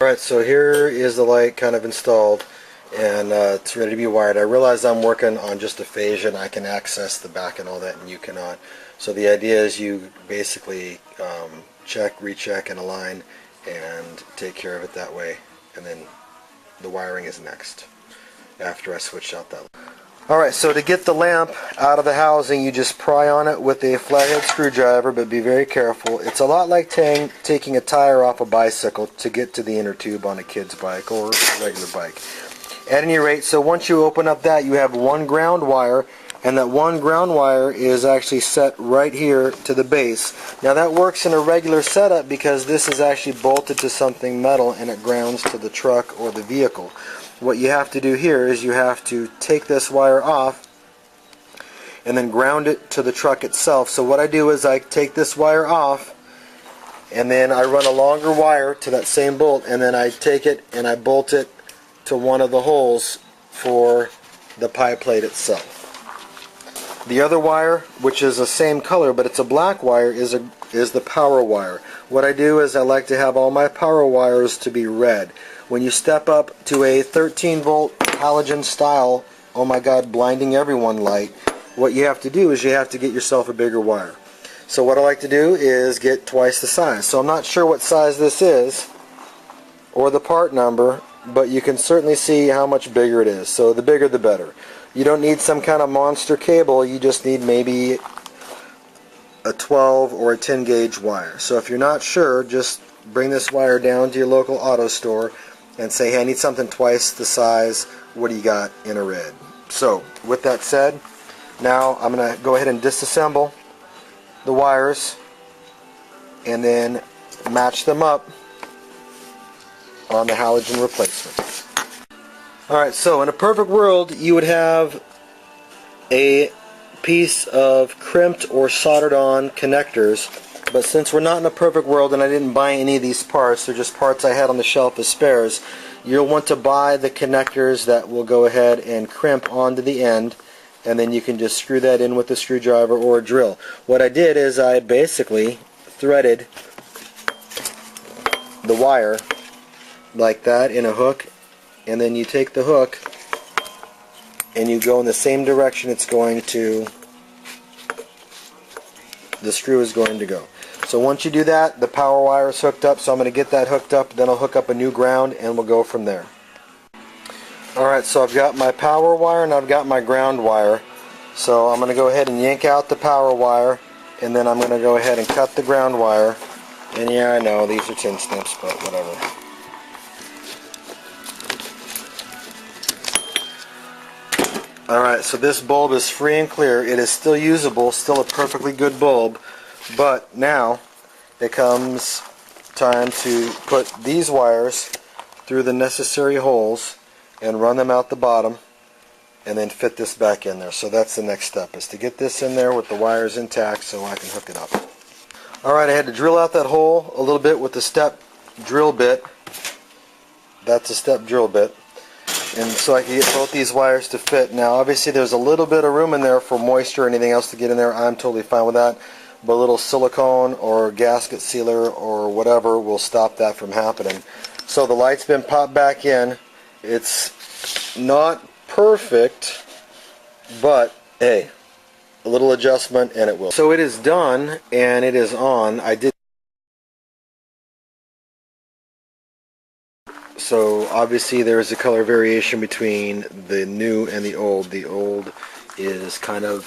Alright, so here is the light kind of installed, and it's ready to be wired. I realize I'm working on just aphasia and I can access the back and all that and you cannot. So the idea is you basically check, recheck, and align and take care of it that way, and then the wiring is next after I switch out that. Alright, so to get the lamp out of the housing, you just pry on it with a flathead screwdriver, but be very careful. It's a lot like taking a tire off a bicycle to get to the inner tube on a kid's bike or a regular bike. At any rate, so once you open up that, you have one ground wire, and that one ground wire is actually set right here to the base. Now that works in a regular setup because this is actually bolted to something metal and it grounds to the truck or the vehicle. What you have to do here is you have to take this wire off and then ground it to the truck itself. So what I do is I take this wire off and then I run a longer wire to that same bolt, and then I take it and I bolt it to one of the holes for the pie plate itself. The other wire, which is the same color but it's a black wire, is the power wire. What I do is I like to have all my power wires to be red. When you step up to a 13 volt halogen style, oh my god, blinding everyone light, what you have to do is you have to get yourself a bigger wire. So what I like to do is get twice the size. So I'm not sure what size this is or the part number, but you can certainly see how much bigger it is. So the bigger the better. You don't need some kind of monster cable, you just need maybe a 12 or a 10 gauge wire. So if you're not sure, just bring this wire down to your local auto store and say, hey, I need something twice the size. What do you got in a red? So with that said, now I'm going to go ahead and disassemble the wires and then match them up on the halogen replacement. Alright, so in a perfect world you would have a piece of crimped or soldered on connectors, but since we're not in a perfect world and I didn't buy any of these parts, they're just parts I had on the shelf as spares, you'll want to buy the connectors that will go ahead and crimp onto the end, and then you can just screw that in with a screwdriver or a drill. What I did is I basically threaded the wire like that in a hook, and then you take the hook and you go in the same direction it's going to, the screw is going to go. So once you do that, the power wire is hooked up, so I'm going to get that hooked up, then I'll hook up a new ground and we'll go from there. Alright, so I've got my power wire and I've got my ground wire. So I'm going to go ahead and yank out the power wire, and then I'm going to go ahead and cut the ground wire. And yeah, I know these are tin snips, but whatever. Alright, so this bulb is free and clear. It is still usable, still a perfectly good bulb, but now it comes time to put these wires through the necessary holes and run them out the bottom and then fit this back in there. So that's the next step, is to get this in there with the wires intact so I can hook it up. Alright, I had to drill out that hole a little bit with the step drill bit. That's a step drill bit. And so I can get both these wires to fit. Now obviously there's a little bit of room in there for moisture or anything else to get in there. I'm totally fine with that. But a little silicone or gasket sealer or whatever will stop that from happening. So the light's been popped back in. It's not perfect, but hey, a little adjustment and it will. So it is done and it is on. So obviously there is a color variation between the new and the old. The old is kind of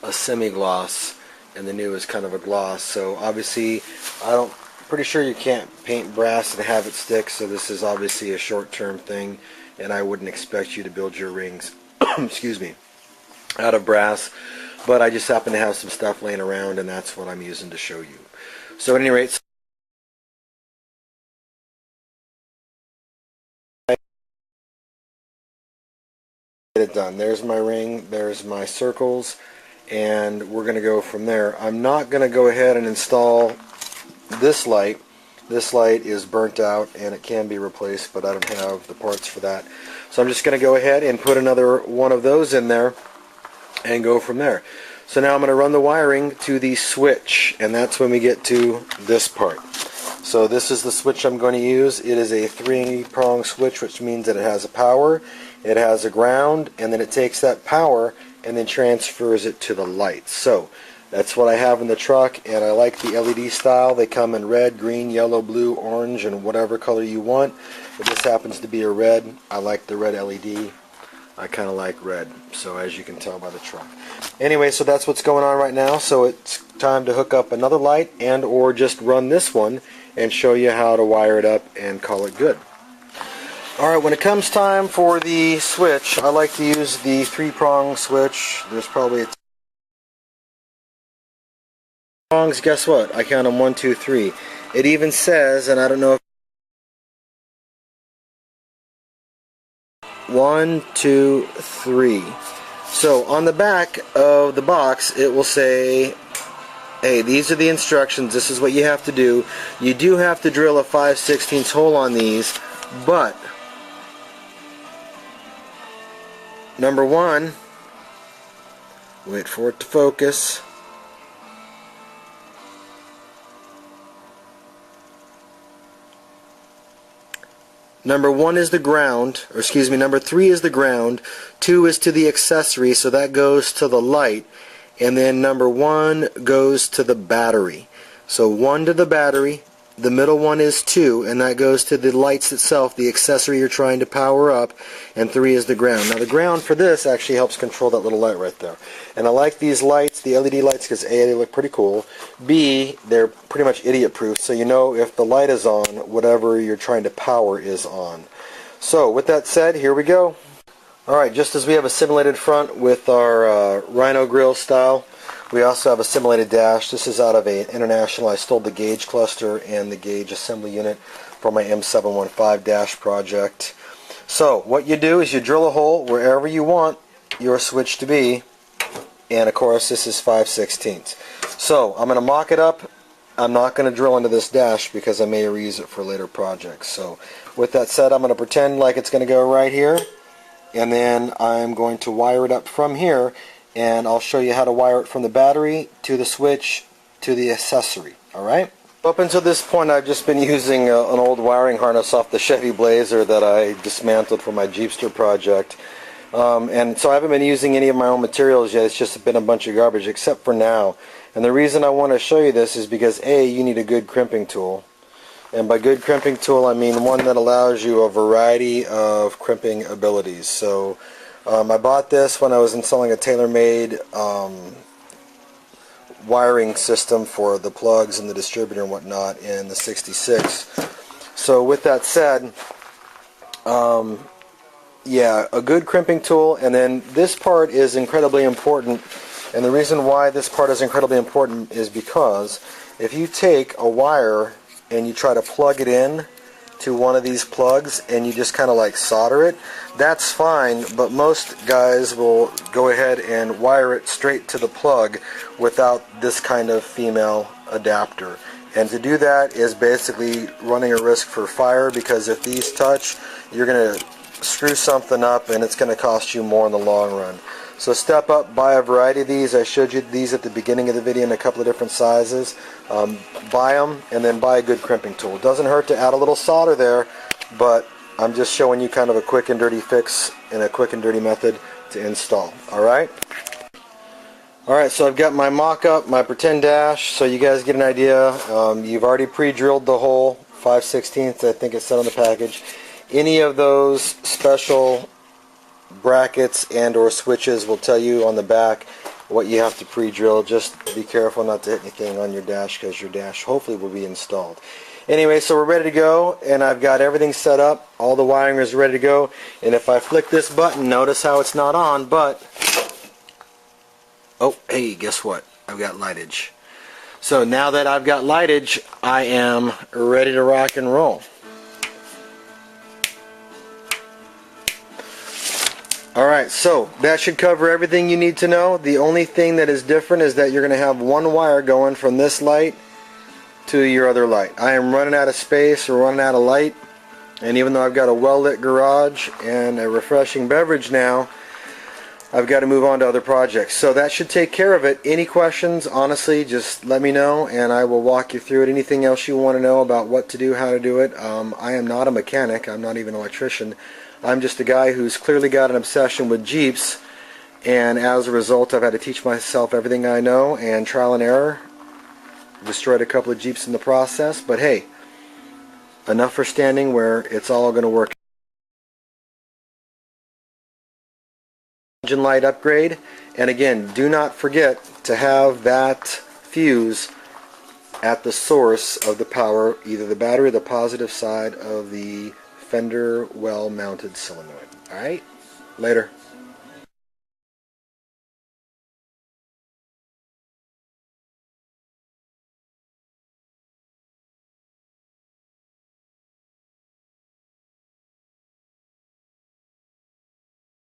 a semi-gloss and the new is kind of a gloss. So obviously pretty sure you can't paint brass and have it stick, so this is obviously a short-term thing, and I wouldn't expect you to build your rings excuse me, out of brass, but I just happen to have some stuff laying around and that's what I'm using to show you. So at any rate, get it done. There's my ring, there's my circles, and we're going to go from there. I'm not going to go ahead and install this light. This light is burnt out and it can be replaced, but I don't have the parts for that. So I'm just going to go ahead and put another one of those in there and go from there. So now I'm going to run the wiring to the switch, and that's when we get to this part. So this is the switch I'm going to use. It is a 3-prong switch, which means that it has a power, it has a ground, and then it takes that power and then transfers it to the light. So that's what I have in the truck, and I like the LED style. They come in red, green, yellow, blue, orange, and whatever color you want. But this happens to be a red. I like the red LED. I kind of like red, so as you can tell by the truck. Anyway, so that's what's going on right now. So it's time to hook up another light and or just run this one and show you how to wire it up and call it good. Alright, when it comes time for the switch, I like to use the 3-prong switch. There's probably a prongs. Guess what? I count them 1, 2, 3. It even says, and I don't know if 1, 2, 3. So on the back of the box it will say, hey, these are the instructions, this is what you have to do. You do have to drill a 5/16 hole on these, but number 1, wait for it to focus. Number 1 is the ground, or excuse me, number 3 is the ground, 2 is to the accessory, so that goes to the light, and then number 1 goes to the battery. So 1 to the battery, the middle one is 2, and that goes to the lights itself, the accessory you're trying to power up, and 3 is the ground. Now the ground for this actually helps control that little light right there. And I like these lights, the LED lights, because A, they look pretty cool, B, they're pretty much idiot proof, so you know if the light is on, whatever you're trying to power is on. So with that said, here we go. Alright, just as we have a simulated front with our Rhino grill style, we also have a simulated dash. This is out of an International. I stole the gauge cluster and the gauge assembly unit for my M715 dash project. So what you do is you drill a hole wherever you want your switch to be, and of course this is 5/16. So I'm going to mock it up. I'm not going to drill into this dash because I may reuse it for later projects. So with that said, I'm going to pretend like it's going to go right here, and then I'm going to wire it up from here, and I'll show you how to wire it from the battery to the switch to the accessory. Alright? Up until this point I've just been using an old wiring harness off the Chevy Blazer that I dismantled for my Jeepster project. And so I haven't been using any of my own materials yet. It's just been a bunch of garbage except for now. And the reason I want to show you this is because A, you need a good crimping tool. And by good crimping tool I mean one that allows you a variety of crimping abilities. So I bought this when I was installing a tailor-made wiring system for the plugs and the distributor and whatnot in the 66. So with that said, yeah, a good crimping tool, and then this part is incredibly important. And the reason why this part is incredibly important is because if you take a wire and you try to plug it in to one of these plugs and you just kind of like solder it, that's fine, but most guys will go ahead and wire it straight to the plug without this kind of female adapter. And to do that is basically running a risk for fire, because if these touch, you're going to screw something up and it's going to cost you more in the long run. So step up, buy a variety of these. I showed you these at the beginning of the video in a couple of different sizes. Buy them and then buy a good crimping tool. It doesn't hurt to add a little solder there, but I'm just showing you kind of a quick and dirty fix and a quick and dirty method to install. Alright? Alright, so I've got my mock-up, my pretend dash, so you guys get an idea. You've already pre-drilled the hole, 5/16, I think it said on the package. Any of those special brackets and or switches will tell you on the back what you have to pre-drill. Just be careful not to hit anything on your dash, because your dash hopefully will be installed. Anyway, so we're ready to go, and I've got everything set up. All the wiring is ready to go, and if I flick this button, notice how it's not on, but oh, hey, guess what? I've got lightage. So now that I've got lightage, I am ready to rock and roll. Alright, so that should cover everything you need to know. The only thing that is different is that you're going to have one wire going from this light to your other light. I am running out of space or running out of light, and even though I've got a well-lit garage and a refreshing beverage now, I've got to move on to other projects. So that should take care of it. Any questions, honestly, just let me know and I will walk you through it. Anything else you want to know about what to do, how to do it. I am not a mechanic. I'm not even an electrician. I'm just a guy who's clearly got an obsession with Jeeps, and as a result I've had to teach myself everything I know, and trial and error. Destroyed a couple of Jeeps in the process, but hey, enough for standing where it's all going to work. Engine light upgrade, and again, do not forget to have that fuse at the source of the power, either the battery or the positive side of the fender well mounted solenoid. Alright, later.